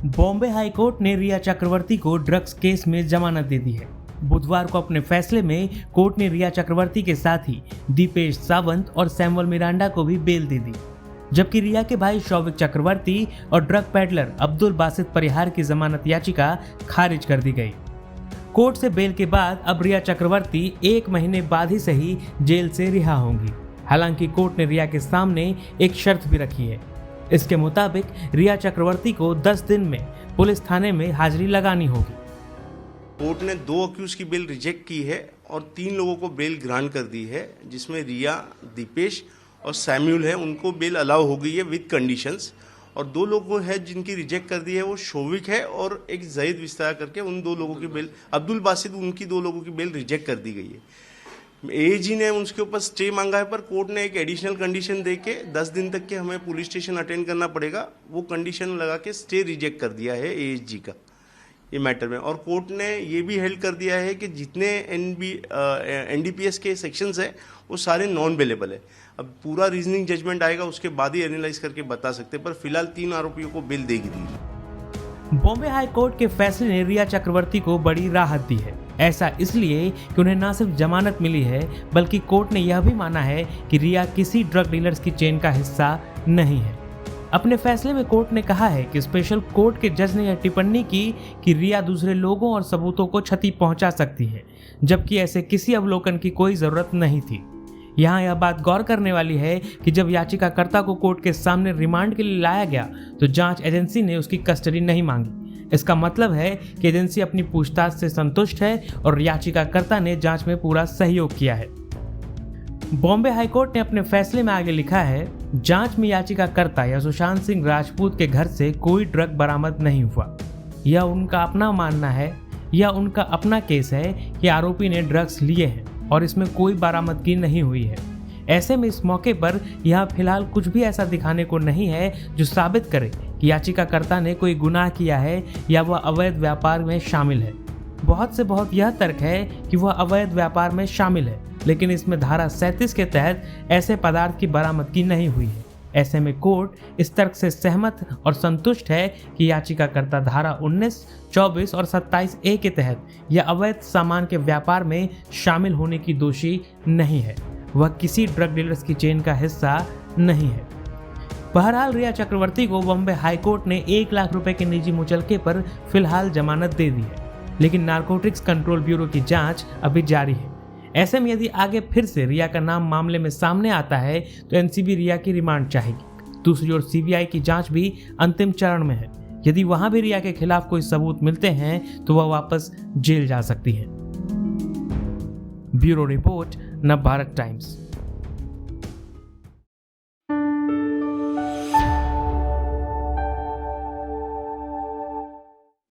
Bombay high court ने रिया चक्रवर्ती को drugs case में जमानत दे दी है। बुधवार को अपने फैसले में कोर्ट ने रिया चक्रवर्ती के साथ ही दीपेश सावंत और सैमुअल मिरांडा को भी बेल दे दी, जबकि रिया के भाई शौविक चक्रवर्ती और ड्रग पेडलर अब्दुल बासित परिहार की जमानत याचिका खारिज कर दी गई। कोर्ट से बेल के बाद अब रिया चक्रवर्ती 1 महीने बाद ही सही जेल से रिहा होंगी। हालांकि कोर्ट ने रिया के सामने एक शर्त भी रखी है। इसके मुताबिक रिया चक्रवर्ती को 10 दिन में पुलिस थाने में हाजिरी लगानी होगी। कोर्ट ने 2 अक्यूज की बेल रिजेक्ट की है और 3 लोगों को बेल ग्रांट कर दी है, जिसमें रिया, दीपेश और सैम्यूल है, उनको बेल अलाउ हो गई है विद कंडीशंस। और 2 लोगों है जिनकी रिजेक्ट कर दी है, वो शोविक है और एक जहीद विस्तार करके, उन 2 लोगों की बेल, अब्दुल बासित, उनकी 2 लोगों की बेल रिजेक्ट कर दी गई है। एजी ने उसके ऊपर स्टे मांगा है, पर कोर्ट ने एक एडिशनल कंडीशन दे के 10 दिन तक के हमें पुलिस स्टेशन अटेंड करना पड़ेगा, वो कंडीशन लगा के स्टे रिजेक्ट कर दिया है एजी का ये मैटर में। और कोर्ट ने ये भी हेल्ड कर दिया है कि जितने एनडीपीएस के सेक्शंस है वो सारे नॉन बेलेबल है। अब पूरा रीजनिंग जजमेंट आएगा, उसके बाद ही एनालाइज करके बता सकते हैं, पर फिलहाल 3 आरोपियों को बेल देगी दी। बॉम्बे हाई कोर्ट के फैसले ने रिया चक्रवर्ती को बड़ी राहत दी है। ऐसा इसलिए कि उन्हें न सिर्फ जमानत मिली है, बल्कि कोर्ट ने यह भी माना है कि रिया किसी ड्रग डीलर्स की चेन का हिस्सा नहीं है। अपने फैसले में कोर्ट ने कहा है कि स्पेशल कोर्ट के जज ने यह टिप्पणी की कि रिया दूसरे लोगों और सबूतों को क्षति पहुंचा सकती है, जबकि ऐसे किसी अवलोकन की कोई जरूरत नहीं थी। यहाँ यह बात गौर करने वाली है कि जब याचिकाकर्ता को कोर्ट के सामने रिमांड के लिए लाया गया तो जांच एजेंसी ने उसकी कस्टडी नहीं मांगी। इसका मतलब है कि एजेंसी अपनी पूछताछ से संतुष्ट है और याचिकाकर्ता ने जांच में पूरा सहयोग किया है। बॉम्बे हाईकोर्ट ने अपने फैसले में आगे लिखा है, जांच में याचिकाकर्ता या सुशांत सिंह राजपूत के घर से कोई ड्रग बरामद नहीं हुआ। यह उनका अपना मानना है, यह उनका अपना केस है कि आरोपी ने ड्रग्स लिए हैं और इसमें कोई बरामदगी नहीं हुई है। ऐसे में इस मौके पर यह फिलहाल कुछ भी ऐसा दिखाने को नहीं है जो साबित करे कि याचिकाकर्ता ने कोई गुनाह किया है या वह अवैध व्यापार में शामिल है। बहुत से बहुत यह तर्क है कि वह अवैध व्यापार में शामिल है, लेकिन इसमें धारा 37 के तहत ऐसे पदार्थ की बरामदगी नहीं हुई है। ऐसे में कोर्ट इस तर्क से सहमत और संतुष्ट है कि याचिकाकर्ता धारा 19, 24 और 27A के तहत यह अवैध सामान के व्यापार में शामिल होने की दोषी नहीं है। वह किसी ड्रग डीलर्स की चेन का हिस्सा नहीं है। बहरहाल रिया चक्रवर्ती को बॉम्बे हाईकोर्ट ने 1 लाख रुपए के निजी मुचलके पर फिलहाल जमानत दे दी है, लेकिन नारकोटिक्स कंट्रोल ब्यूरो की जांच अभी जारी है। ऐसे में यदि आगे फिर से रिया का नाम मामले में सामने आता है तो एनसीबी रिया की रिमांड चाहेगी। दूसरी ओर सीबीआई की जांच भी अंतिम चरण में है। यदि वहां भी रिया के खिलाफ कोई सबूत मिलते हैं तो वह वापस जेल जा सकती है। Bureau report, Navbharat times.